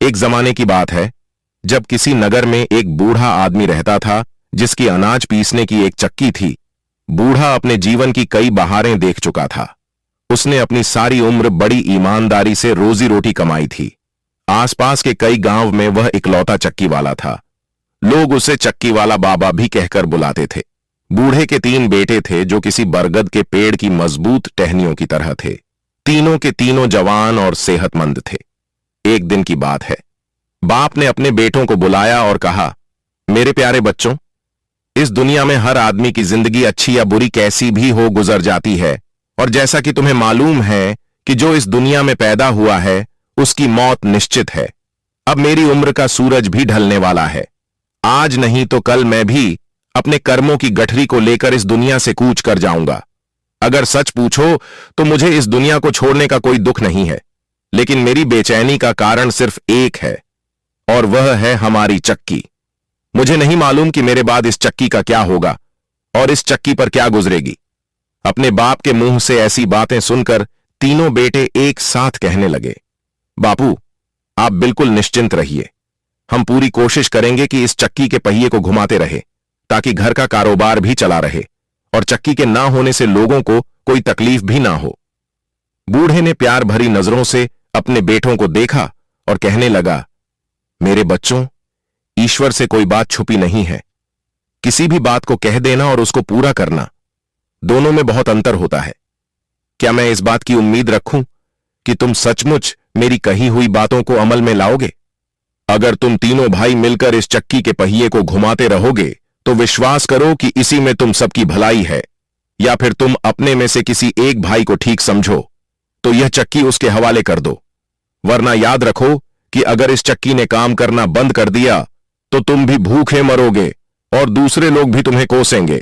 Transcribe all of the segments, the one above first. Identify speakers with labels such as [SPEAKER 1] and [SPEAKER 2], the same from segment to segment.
[SPEAKER 1] एक जमाने की बात है जब किसी नगर में एक बूढ़ा आदमी रहता था जिसकी अनाज पीसने की एक चक्की थी। बूढ़ा अपने जीवन की कई बहारें देख चुका था। उसने अपनी सारी उम्र बड़ी ईमानदारी से रोजी रोटी कमाई थी। आसपास के कई गांव में वह इकलौता चक्की वाला था। लोग उसे चक्की वाला बाबा भी कहकर बुलाते थे। बूढ़े के 3 बेटे थे जो किसी बरगद के पेड़ की मजबूत टहनियों की तरह थे। तीनों के तीनों जवान और सेहतमंद थे। एक दिन की बात है, बाप ने अपने बेटों को बुलाया और कहा, मेरे प्यारे बच्चों, इस दुनिया में हर आदमी की जिंदगी अच्छी या बुरी कैसी भी हो गुजर जाती है, और जैसा कि तुम्हें मालूम है कि जो इस दुनिया में पैदा हुआ है उसकी मौत निश्चित है। अब मेरी उम्र का सूरज भी ढलने वाला है। आज नहीं तो कल मैं भी अपने कर्मों की गठरी को लेकर इस दुनिया से कूच कर जाऊंगा। अगर सच पूछो तो मुझे इस दुनिया को छोड़ने का कोई दुख नहीं है, लेकिन मेरी बेचैनी का कारण सिर्फ एक है, और वह है हमारी चक्की। मुझे नहीं मालूम कि मेरे बाद इस चक्की का क्या होगा और इस चक्की पर क्या गुजरेगी। अपने बाप के मुंह से ऐसी बातें सुनकर तीनों बेटे एक साथ कहने लगे, बापू, आप बिल्कुल निश्चिंत रहिए। हम पूरी कोशिश करेंगे कि इस चक्की के पहिए को घुमाते रहे, ताकि घर का कारोबार भी चला रहे और चक्की के ना होने से लोगों को कोई तकलीफ भी ना हो। बूढ़े ने प्यार भरी नजरों से अपने बेटों को देखा और कहने लगा, मेरे बच्चों, ईश्वर से कोई बात छुपी नहीं है। किसी भी बात को कह देना और उसको पूरा करना, दोनों में बहुत अंतर होता है। क्या मैं इस बात की उम्मीद रखूं कि तुम सचमुच मेरी कही हुई बातों को अमल में लाओगे? अगर तुम तीनों भाई मिलकर इस चक्की के पहिए को घुमाते रहोगे तो विश्वास करो कि इसी में तुम सबकी भलाई है, या फिर तुम अपने में से किसी एक भाई को ठीक समझो तो यह चक्की उसके हवाले कर दो। वरना याद रखो कि अगर इस चक्की ने काम करना बंद कर दिया तो तुम भी भूखे मरोगे और दूसरे लोग भी तुम्हें कोसेंगे।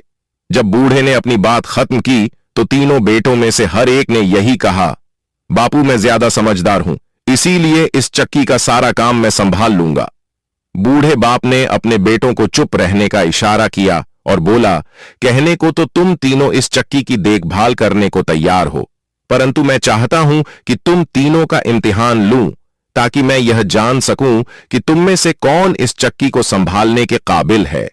[SPEAKER 1] जब बूढ़े ने अपनी बात खत्म की तो तीनों बेटों में से हर एक ने यही कहा, बापू, मैं ज्यादा समझदार हूं, इसीलिए इस चक्की का सारा काम मैं संभाल लूंगा। बूढ़े बाप ने अपने बेटों को चुप रहने का इशारा किया और बोला, कहने को तो तुम तीनों इस चक्की की देखभाल करने को तैयार हो, परंतु मैं चाहता हूं कि तुम तीनों का इम्तिहान लूं, ताकि मैं यह जान सकूं कि तुम में से कौन इस चक्की को संभालने के काबिल है।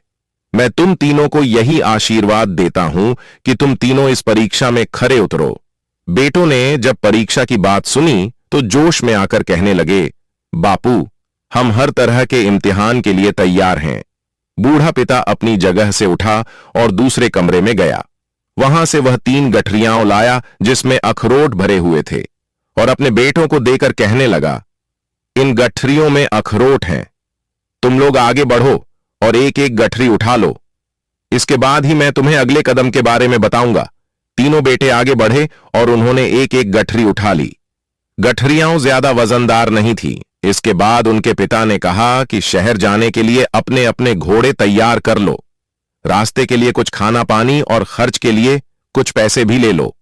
[SPEAKER 1] मैं तुम तीनों को यही आशीर्वाद देता हूं कि तुम तीनों इस परीक्षा में खरे उतरो। बेटों ने जब परीक्षा की बात सुनी तो जोश में आकर कहने लगे, बापू, हम हर तरह के इम्तिहान के लिए तैयार हैं। बूढ़ा पिता अपनी जगह से उठा और दूसरे कमरे में गया। वहां से वह 3 गठरियां लाया जिसमें अखरोट भरे हुए थे, और अपने बेटों को देकर कहने लगा, इन गठरियों में अखरोट हैं। तुम लोग आगे बढ़ो और एक एक गठरी उठा लो। इसके बाद ही मैं तुम्हें अगले कदम के बारे में बताऊंगा। तीनों बेटे आगे बढ़े और उन्होंने एक एक गठरी उठा ली। गठरियां ज्यादा वजनदार नहीं थी। इसके बाद उनके पिता ने कहा कि शहर जाने के लिए अपने अपने घोड़े तैयार कर लो। रास्ते के लिए कुछ खाना पानी और खर्च के लिए कुछ पैसे भी ले लो।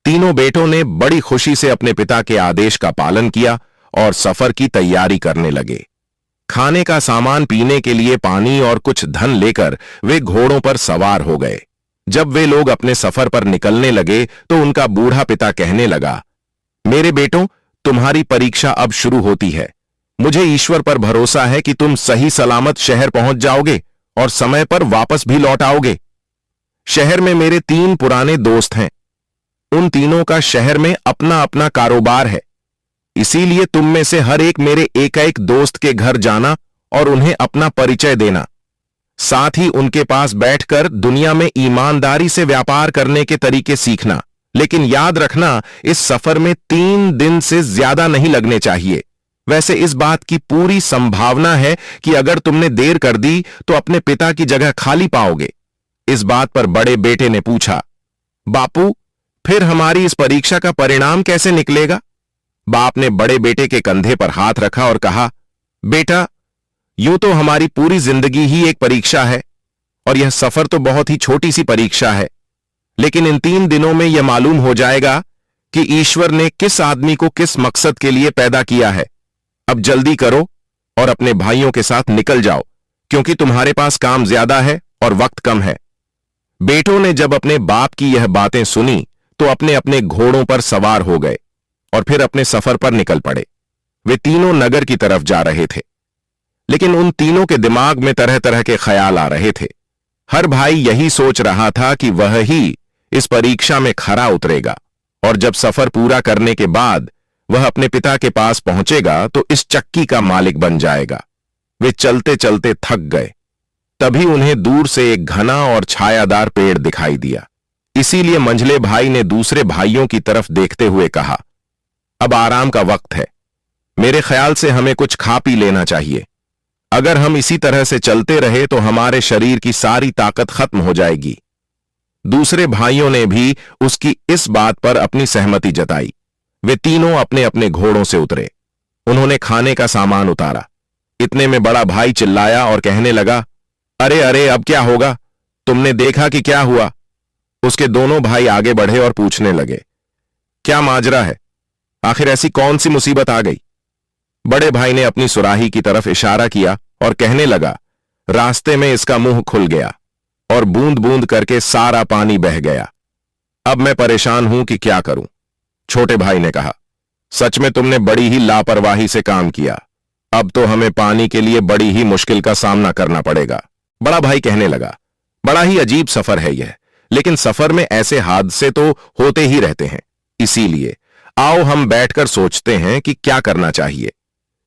[SPEAKER 1] तीनों बेटों ने बड़ी खुशी से अपने पिता के आदेश का पालन किया और सफर की तैयारी करने लगे। खाने का सामान, पीने के लिए पानी और कुछ धन लेकर वे घोड़ों पर सवार हो गए। जब वे लोग अपने सफर पर निकलने लगे तो उनका बूढ़ा पिता कहने लगा, मेरे बेटों, तुम्हारी परीक्षा अब शुरू होती है। मुझे ईश्वर पर भरोसा है कि तुम सही सलामत शहर पहुंच जाओगे और समय पर वापस भी लौट आओगे। शहर में मेरे 3 पुराने दोस्त हैं। उन तीनों का शहर में अपना अपना कारोबार है, इसीलिए तुम में से हर एक मेरे एक दोस्त के घर जाना और उन्हें अपना परिचय देना। साथ ही उनके पास बैठकर दुनिया में ईमानदारी से व्यापार करने के तरीके सीखना। लेकिन याद रखना, इस सफर में 3 दिन से ज्यादा नहीं लगने चाहिए। वैसे इस बात की पूरी संभावना है कि अगर तुमने देर कर दी तो अपने पिता की जगह खाली पाओगे। इस बात पर बड़े बेटे ने पूछा, बापू, फिर हमारी इस परीक्षा का परिणाम कैसे निकलेगा? बाप ने बड़े बेटे के कंधे पर हाथ रखा और कहा, बेटा, यूं तो हमारी पूरी जिंदगी ही एक परीक्षा है, और यह सफर तो बहुत ही छोटी सी परीक्षा है। लेकिन इन 3 दिनों में यह मालूम हो जाएगा कि ईश्वर ने किस आदमी को किस मकसद के लिए पैदा किया है। अब जल्दी करो और अपने भाइयों के साथ निकल जाओ, क्योंकि तुम्हारे पास काम ज्यादा है और वक्त कम है। बेटों ने जब अपने बाप की यह बातें सुनी तो अपने अपने घोड़ों पर सवार हो गए और फिर अपने सफर पर निकल पड़े। वे तीनों नगर की तरफ जा रहे थे, लेकिन उन तीनों के दिमाग में तरह तरह के ख्याल आ रहे थे। हर भाई यही सोच रहा था कि वह ही इस परीक्षा में खरा उतरेगा, और जब सफर पूरा करने के बाद वह अपने पिता के पास पहुंचेगा तो इस चक्की का मालिक बन जाएगा। वे चलते चलते थक गए। तभी उन्हें दूर से एक घना और छायादार पेड़ दिखाई दिया। इसीलिए मंझले भाई ने दूसरे भाइयों की तरफ देखते हुए कहा, अब आराम का वक्त है, मेरे ख्याल से हमें कुछ खा पी लेना चाहिए। अगर हम इसी तरह से चलते रहे तो हमारे शरीर की सारी ताकत खत्म हो जाएगी। दूसरे भाइयों ने भी उसकी इस बात पर अपनी सहमति जताई। वे तीनों अपने अपने घोड़ों से उतरे। उन्होंने खाने का सामान उतारा। इतने में बड़ा भाई चिल्लाया और कहने लगा, अरे अरे, अब क्या होगा? तुमने देखा कि क्या हुआ? उसके दोनों भाई आगे बढ़े और पूछने लगे, क्या माजरा है? आखिर ऐसी कौन सी मुसीबत आ गई? बड़े भाई ने अपनी सुराही की तरफ इशारा किया और कहने लगा, रास्ते में इसका मुंह खुल गया और बूंद बूंद करके सारा पानी बह गया। अब मैं परेशान हूं कि क्या करूं। छोटे भाई ने कहा, सच में तुमने बड़ी ही लापरवाही से काम किया। अब तो हमें पानी के लिए बड़ी ही मुश्किल का सामना करना पड़ेगा। बड़ा भाई कहने लगा, बड़ा ही अजीब सफर है यह, लेकिन सफर में ऐसे हादसे तो होते ही रहते हैं। इसीलिए आओ हम बैठकर सोचते हैं कि क्या करना चाहिए।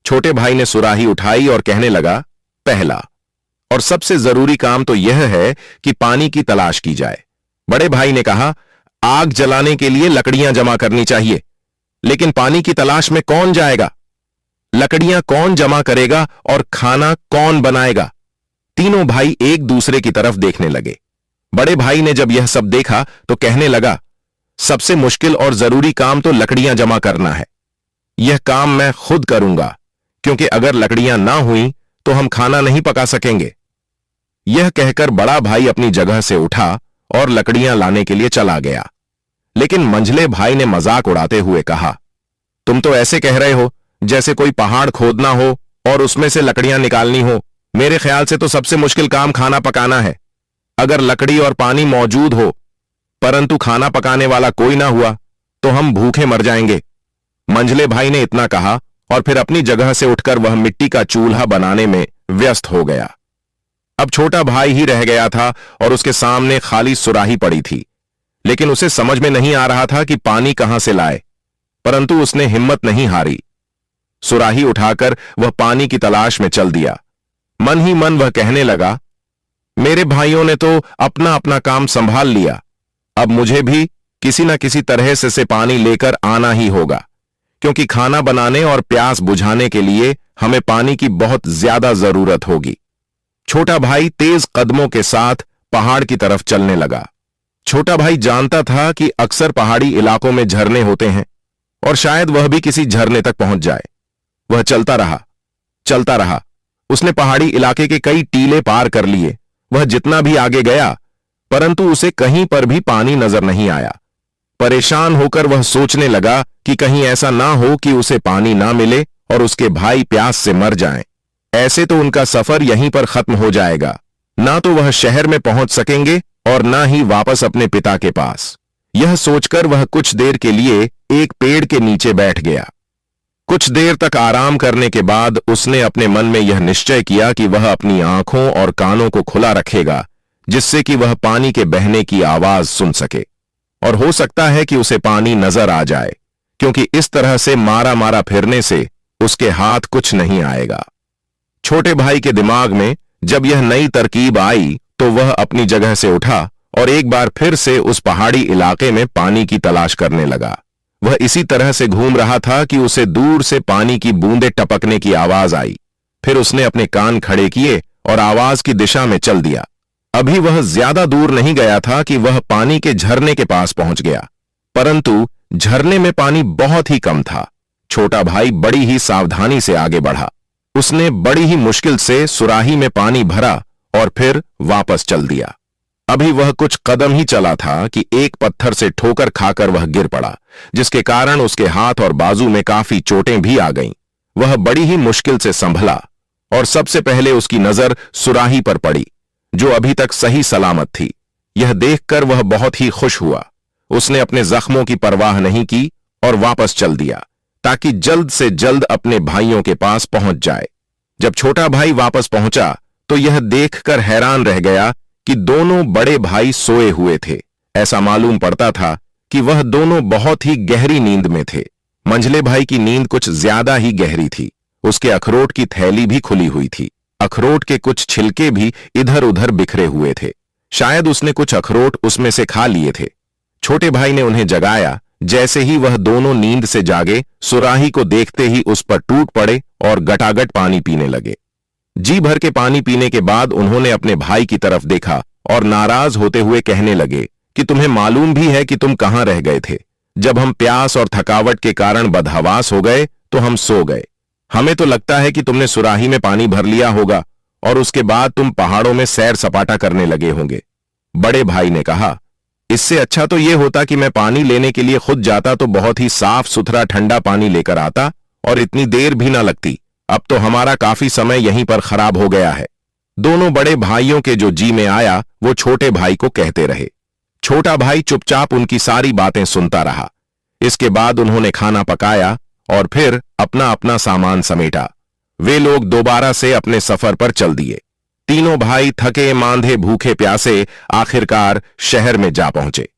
[SPEAKER 1] छोटे भाई ने सुराही उठाई और कहने लगा, पहला और सबसे जरूरी काम तो यह है कि पानी की तलाश की जाए। बड़े भाई ने कहा, आग जलाने के लिए लकड़ियां जमा करनी चाहिए, लेकिन पानी की तलाश में कौन जाएगा? लकड़ियां कौन जमा करेगा और खाना कौन बनाएगा? तीनों भाई एक दूसरे की तरफ देखने लगे। बड़े भाई ने जब यह सब देखा तो कहने लगा, सबसे मुश्किल और जरूरी काम तो लकड़ियां जमा करना है। यह काम मैं खुद करूंगा, क्योंकि अगर लकड़ियां ना हुई तो हम खाना नहीं पका सकेंगे। यह कहकर बड़ा भाई अपनी जगह से उठा और लकड़ियां लाने के लिए चला गया। लेकिन मंझले भाई ने मजाक उड़ाते हुए कहा, तुम तो ऐसे कह रहे हो जैसे कोई पहाड़ खोदना हो और उसमें से लकड़ियां निकालनी हो। मेरे ख्याल से तो सबसे मुश्किल काम खाना पकाना है। अगर लकड़ी और पानी मौजूद हो परंतु खाना पकाने वाला कोई ना हुआ तो हम भूखे मर जाएंगे। मंझले भाई ने इतना कहा और फिर अपनी जगह से उठकर वह मिट्टी का चूल्हा बनाने में व्यस्त हो गया। अब छोटा भाई ही रह गया था और उसके सामने खाली सुराही पड़ी थी, लेकिन उसे समझ में नहीं आ रहा था कि पानी कहां से लाए। परंतु उसने हिम्मत नहीं हारी। सुराही उठाकर वह पानी की तलाश में चल दिया। मन ही मन वह कहने लगा, मेरे भाइयों ने तो अपना अपना काम संभाल लिया, अब मुझे भी किसी न किसी तरह से पानी लेकर आना ही होगा, क्योंकि खाना बनाने और प्यास बुझाने के लिए हमें पानी की बहुत ज्यादा जरूरत होगी। छोटा भाई तेज कदमों के साथ पहाड़ की तरफ चलने लगा। छोटा भाई जानता था कि अक्सर पहाड़ी इलाकों में झरने होते हैं और शायद वह भी किसी झरने तक पहुंच जाए। वह चलता रहा। उसने पहाड़ी इलाके के कई टीले पार कर लिए। वह जितना भी आगे गया परंतु उसे कहीं पर भी पानी नजर नहीं आया। परेशान होकर वह सोचने लगा कि कहीं ऐसा ना हो कि उसे पानी ना मिले और उसके भाई प्यास से मर जाएं। ऐसे तो उनका सफर यहीं पर खत्म हो जाएगा। ना तो वह शहर में पहुंच सकेंगे और ना ही वापस अपने पिता के पास। यह सोचकर वह कुछ देर के लिए एक पेड़ के नीचे बैठ गया। कुछ देर तक आराम करने के बाद उसने अपने मन में यह निश्चय किया कि वह अपनी आंखों और कानों को खुला रखेगा, जिससे कि वह पानी के बहने की आवाज सुन सके, और हो सकता है कि उसे पानी नजर आ जाए, क्योंकि इस तरह से मारा मारा फिरने से उसके हाथ कुछ नहीं आएगा। छोटे भाई के दिमाग में जब यह नई तरकीब आई तो वह अपनी जगह से उठा और एक बार फिर से उस पहाड़ी इलाके में पानी की तलाश करने लगा। वह इसी तरह से घूम रहा था कि उसे दूर से पानी की बूंदें टपकने की आवाज आई। फिर उसने अपने कान खड़े किए और आवाज की दिशा में चल दिया। अभी वह ज्यादा दूर नहीं गया था कि वह पानी के झरने के पास पहुंच गया, परंतु झरने में पानी बहुत ही कम था। छोटा भाई बड़ी ही सावधानी से आगे बढ़ा। उसने बड़ी ही मुश्किल से सुराही में पानी भरा और फिर वापस चल दिया। अभी वह कुछ कदम ही चला था कि एक पत्थर से ठोकर खाकर वह गिर पड़ा, जिसके कारण उसके हाथ और बाजू में काफी चोटें भी आ गईं। वह बड़ी ही मुश्किल से संभला और सबसे पहले उसकी नजर सुराही पर पड़ी, जो अभी तक सही सलामत थी। यह देखकर वह बहुत ही खुश हुआ। उसने अपने जख्मों की परवाह नहीं की और वापस चल दिया, ताकि जल्द से जल्द अपने भाइयों के पास पहुंच जाए। जब छोटा भाई वापस पहुंचा तो यह देखकर हैरान रह गया कि दोनों बड़े भाई सोए हुए थे। ऐसा मालूम पड़ता था कि वह दोनों बहुत ही गहरी नींद में थे। मंझले भाई की नींद कुछ ज्यादा ही गहरी थी। उसके अखरोट की थैली भी खुली हुई थी। अखरोट के कुछ छिलके भी इधर उधर बिखरे हुए थे। शायद उसने कुछ अखरोट उसमें से खा लिए थे। छोटे भाई ने उन्हें जगाया। जैसे ही वह दोनों नींद से जागे, सुराही को देखते ही उस पर टूट पड़े और गटागट पानी पीने लगे। जी भर के पानी पीने के बाद उन्होंने अपने भाई की तरफ देखा और नाराज होते हुए कहने लगे कि तुम्हें मालूम भी है कि तुम कहां रह गए थे। जब हम प्यास और थकावट के कारण बदहवास हो गए तो हम सो गए। हमें तो लगता है कि तुमने सुराही में पानी भर लिया होगा और उसके बाद तुम पहाड़ों में सैर सपाटा करने लगे होंगे। बड़े भाई ने कहा, इससे अच्छा तो यह होता कि मैं पानी लेने के लिए खुद जाता तो बहुत ही साफ सुथरा ठंडा पानी लेकर आता और इतनी देर भी ना लगती। अब तो हमारा काफी समय यहीं पर खराब हो गया है। दोनों बड़े भाइयों के जो जी में आया वो छोटे भाई को कहते रहे। छोटा भाई चुपचाप उनकी सारी बातें सुनता रहा। इसके बाद उन्होंने खाना पकाया और फिर अपना अपना सामान समेटा। वे लोग दोबारा से अपने सफर पर चल दिए। तीनों भाई थके मांधे भूखे प्यासे आखिरकार शहर में जा पहुंचे।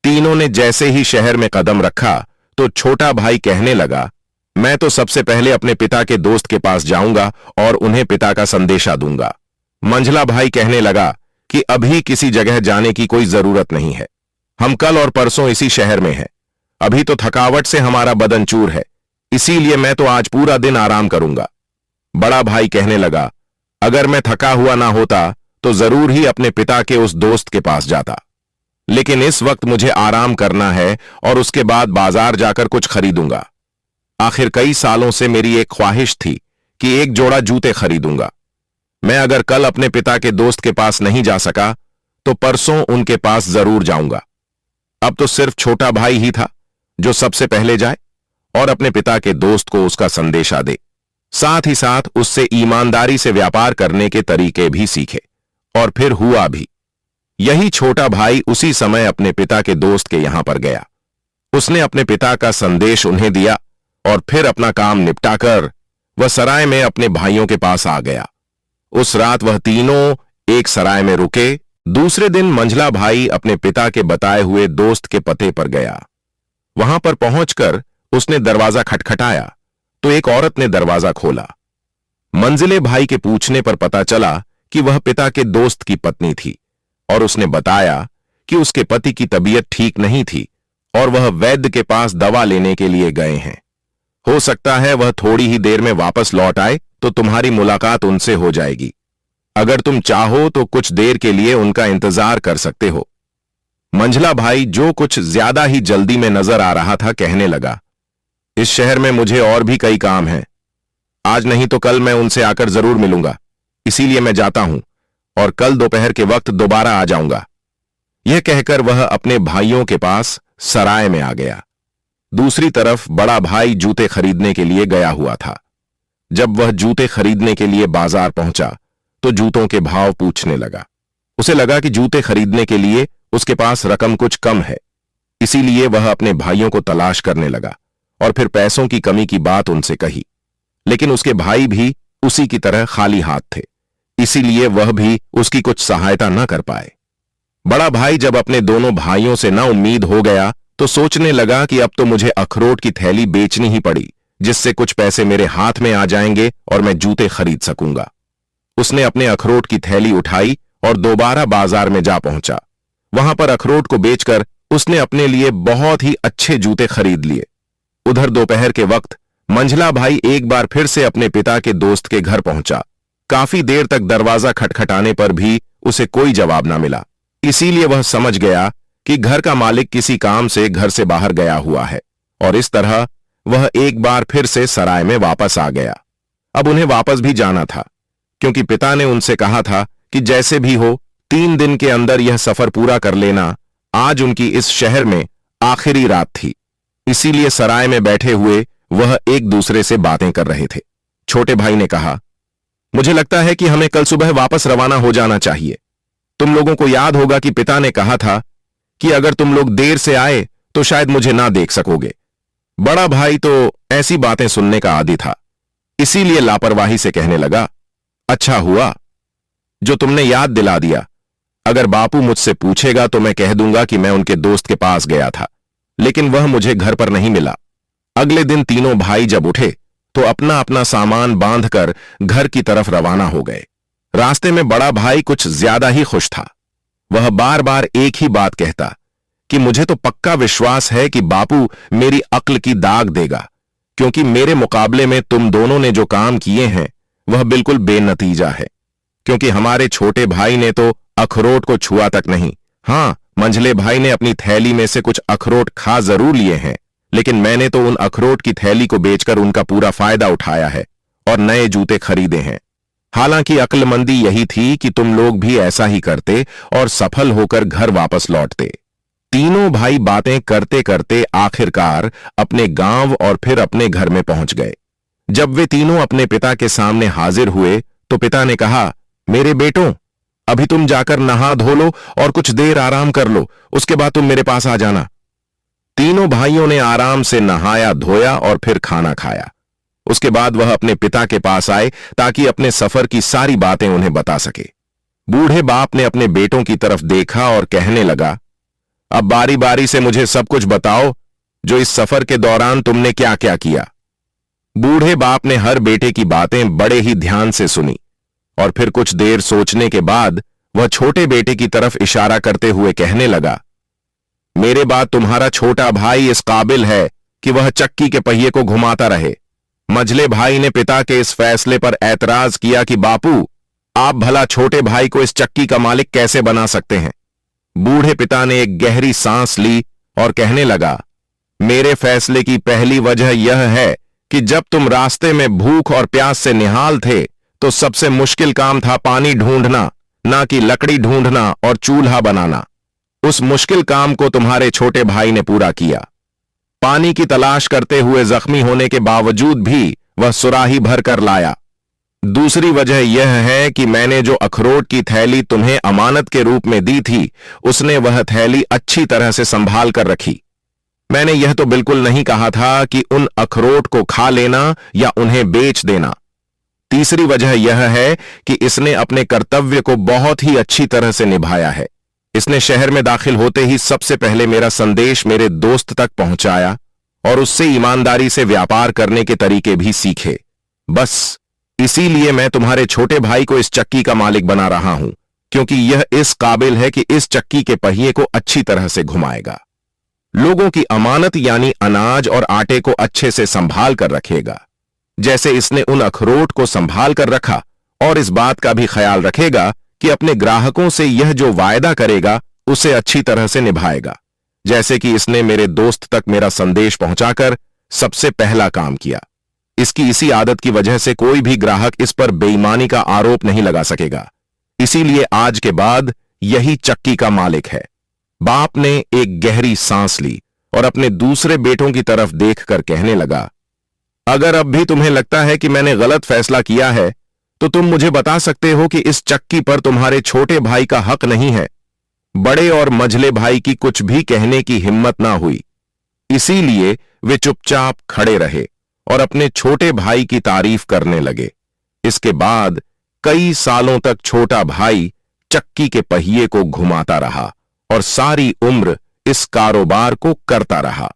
[SPEAKER 1] तीनों ने जैसे ही शहर में कदम रखा तो छोटा भाई कहने लगा, मैं तो सबसे पहले अपने पिता के दोस्त के पास जाऊंगा और उन्हें पिता का संदेशा दूंगा। मंझला भाई कहने लगा कि अभी किसी जगह जाने की कोई जरूरत नहीं है। हम कल और परसों इसी शहर में हैं। अभी तो थकावट से हमारा बदन चूर है, इसीलिए मैं तो आज पूरा दिन आराम करूंगा। बड़ा भाई कहने लगा, अगर मैं थका हुआ ना होता तो जरूर ही अपने पिता के उस दोस्त के पास जाता, लेकिन इस वक्त मुझे आराम करना है और उसके बाद बाजार जाकर कुछ खरीदूंगा। आखिर कई सालों से मेरी एक ख्वाहिश थी कि एक जोड़ा जूते खरीदूंगा। मैं अगर कल अपने पिता के दोस्त के पास नहीं जा सका तो परसों उनके पास जरूर जाऊंगा। अब तो सिर्फ छोटा भाई ही था जो सबसे पहले जाए और अपने पिता के दोस्त को उसका संदेशा दे, साथ ही साथ उससे ईमानदारी से व्यापार करने के तरीके भी सीखे। और फिर हुआ भी यही। छोटा भाई उसी समय अपने पिता के दोस्त के यहां पर गया। उसने अपने पिता का संदेश उन्हें दिया और फिर अपना काम निपटाकर वह सराय में अपने भाइयों के पास आ गया। उस रात वह तीनों एक सराय में रुके। दूसरे दिन मंझला भाई अपने पिता के बताए हुए दोस्त के पते पर गया। वहां पर पहुंचकर उसने दरवाजा खटखटाया तो एक औरत ने दरवाजा खोला। मंझले भाई के पूछने पर पता चला कि वह पिता के दोस्त की पत्नी थी और उसने बताया कि उसके पति की तबीयत ठीक नहीं थी और वह वैद्य के पास दवा लेने के लिए गए हैं। हो सकता है वह थोड़ी ही देर में वापस लौट आए तो तुम्हारी मुलाकात उनसे हो जाएगी। अगर तुम चाहो तो कुछ देर के लिए उनका इंतजार कर सकते हो। मंझला भाई, जो कुछ ज्यादा ही जल्दी में नजर आ रहा था, कहने लगा, इस शहर में मुझे और भी कई काम हैं। आज नहीं तो कल मैं उनसे आकर जरूर मिलूंगा, इसीलिए मैं जाता हूं और कल दोपहर के वक्त दोबारा आ जाऊंगा। यह कहकर वह अपने भाइयों के पास सराय में आ गया। दूसरी तरफ बड़ा भाई जूते खरीदने के लिए गया हुआ था। जब वह जूते खरीदने के लिए बाजार पहुंचा तो जूतों के भाव पूछने लगा। उसे लगा कि जूते खरीदने के लिए उसके पास रकम कुछ कम है, इसीलिए वह अपने भाइयों को तलाश करने लगा और फिर पैसों की कमी की बात उनसे कही। लेकिन उसके भाई भी उसी की तरह खाली हाथ थे, इसीलिए वह भी उसकी कुछ सहायता न कर पाए। बड़ा भाई जब अपने दोनों भाइयों से ना उम्मीद हो गया तो सोचने लगा कि अब तो मुझे अखरोट की थैली बेचनी ही पड़ी, जिससे कुछ पैसे मेरे हाथ में आ जाएंगे और मैं जूते खरीद सकूंगा। उसने अपने अखरोट की थैली उठाई और दोबारा बाजार में जा पहुंचा। वहां पर अखरोट को बेचकर उसने अपने लिए बहुत ही अच्छे जूते खरीद लिए। उधर दोपहर के वक्त मंझला भाई एक बार फिर से अपने पिता के दोस्त के घर पहुंचा। काफी देर तक दरवाजा खटखटाने पर भी उसे कोई जवाब ना मिला, इसीलिए वह समझ गया कि घर का मालिक किसी काम से घर से बाहर गया हुआ है और इस तरह वह एक बार फिर से सराय में वापस आ गया। अब उन्हें वापस भी जाना था, क्योंकि पिता ने उनसे कहा था कि जैसे भी हो 3 दिन के अंदर यह सफर पूरा कर लेना। आज उनकी इस शहर में आखिरी रात थी, इसीलिए सराय में बैठे हुए वह एक दूसरे से बातें कर रहे थे। छोटे भाई ने कहा, मुझे लगता है कि हमें कल सुबह वापस रवाना हो जाना चाहिए। तुम लोगों को याद होगा कि पिता ने कहा था कि अगर तुम लोग देर से आए तो शायद मुझे ना देख सकोगे। बड़ा भाई तो ऐसी बातें सुनने का आदी था, इसीलिए लापरवाही से कहने लगा, अच्छा हुआ जो तुमने याद दिला दिया। अगर बापू मुझसे पूछेगा तो मैं कह दूंगा कि मैं उनके दोस्त के पास गया था, लेकिन वह मुझे घर पर नहीं मिला। अगले दिन तीनों भाई जब उठे तो अपना अपना सामान बांधकर घर की तरफ रवाना हो गए। रास्ते में बड़ा भाई कुछ ज्यादा ही खुश था। वह बार बार एक ही बात कहता कि मुझे तो पक्का विश्वास है कि बापू मेरी अक्ल की दाग देगा, क्योंकि मेरे मुकाबले में तुम दोनों ने जो काम किए हैं वह बिल्कुल बेनतीजा है। क्योंकि हमारे छोटे भाई ने तो अखरोट को छुआ तक नहीं। हां, मंझले भाई ने अपनी थैली में से कुछ अखरोट खा जरूर लिए हैं, लेकिन मैंने तो उन अखरोट की थैली को बेचकर उनका पूरा फायदा उठाया है और नए जूते खरीदे हैं। हालांकि अक्लमंदी यही थी कि तुम लोग भी ऐसा ही करते और सफल होकर घर वापस लौटते। तीनों भाई बातें करते करते आखिरकार अपने गांव और फिर अपने घर में पहुंच गए। जब वे तीनों अपने पिता के सामने हाजिर हुए तो पिता ने कहा, मेरे बेटों, अभी तुम जाकर नहा धो लो और कुछ देर आराम कर लो, उसके बाद तुम मेरे पास आ जाना। तीनों भाइयों ने आराम से नहाया धोया और फिर खाना खाया। उसके बाद वह अपने पिता के पास आए ताकि अपने सफर की सारी बातें उन्हें बता सके। बूढ़े बाप ने अपने बेटों की तरफ देखा और कहने लगा, अब बारी बारी से मुझे सब कुछ बताओ जो इस सफर के दौरान तुमने क्या क्या किया। बूढ़े बाप ने हर बेटे की बातें बड़े ही ध्यान से सुनी और फिर कुछ देर सोचने के बाद वह छोटे बेटे की तरफ इशारा करते हुए कहने लगा, मेरे बाद तुम्हारा छोटा भाई इस काबिल है कि वह चक्की के पहिए को घुमाता रहे। मझले भाई ने पिता के इस फैसले पर ऐतराज किया कि बापू, आप भला छोटे भाई को इस चक्की का मालिक कैसे बना सकते हैं। बूढ़े पिता ने एक गहरी सांस ली और कहने लगा, मेरे फैसले की पहली वजह यह है कि जब तुम रास्ते में भूख और प्यास से निहाल थे तो सबसे मुश्किल काम था पानी ढूंढना, ना कि लकड़ी ढूंढना और चूल्हा बनाना। उस मुश्किल काम को तुम्हारे छोटे भाई ने पूरा किया। पानी की तलाश करते हुए जख्मी होने के बावजूद भी वह सुराही भर कर लाया। दूसरी वजह यह है कि मैंने जो अखरोट की थैली तुम्हें अमानत के रूप में दी थी, उसने वह थैली अच्छी तरह से संभाल कर रखी। मैंने यह तो बिल्कुल नहीं कहा था कि उन अखरोट को खा लेना या उन्हें बेच देना। तीसरी वजह यह है कि इसने अपने कर्तव्य को बहुत ही अच्छी तरह से निभाया है। इसने शहर में दाखिल होते ही सबसे पहले मेरा संदेश मेरे दोस्त तक पहुंचाया और उससे ईमानदारी से व्यापार करने के तरीके भी सीखे। बस इसीलिए मैं तुम्हारे छोटे भाई को इस चक्की का मालिक बना रहा हूं, क्योंकि यह इस काबिल है कि इस चक्की के पहिए को अच्छी तरह से घुमाएगा, लोगों की अमानत यानी अनाज और आटे को अच्छे से संभाल कर रखेगा, जैसे इसने उन अखरोट को संभाल कर रखा, और इस बात का भी ख्याल रखेगा कि अपने ग्राहकों से यह जो वायदा करेगा उसे अच्छी तरह से निभाएगा, जैसे कि इसने मेरे दोस्त तक मेरा संदेश पहुंचाकर सबसे पहला काम किया। इसकी इसी आदत की वजह से कोई भी ग्राहक इस पर बेईमानी का आरोप नहीं लगा सकेगा। इसीलिए आज के बाद यही चक्की का मालिक है। बाप ने एक गहरी सांस ली और अपने दूसरे बेटों की तरफ देखकर कहने लगा, अगर अब भी तुम्हें लगता है कि मैंने गलत फैसला किया है तो तुम मुझे बता सकते हो कि इस चक्की पर तुम्हारे छोटे भाई का हक नहीं है। बड़े और मझले भाई की कुछ भी कहने की हिम्मत ना हुई, इसीलिए वे चुपचाप खड़े रहे और अपने छोटे भाई की तारीफ करने लगे। इसके बाद कई सालों तक छोटा भाई चक्की के पहिए को घुमाता रहा और सारी उम्र इस कारोबार को करता रहा।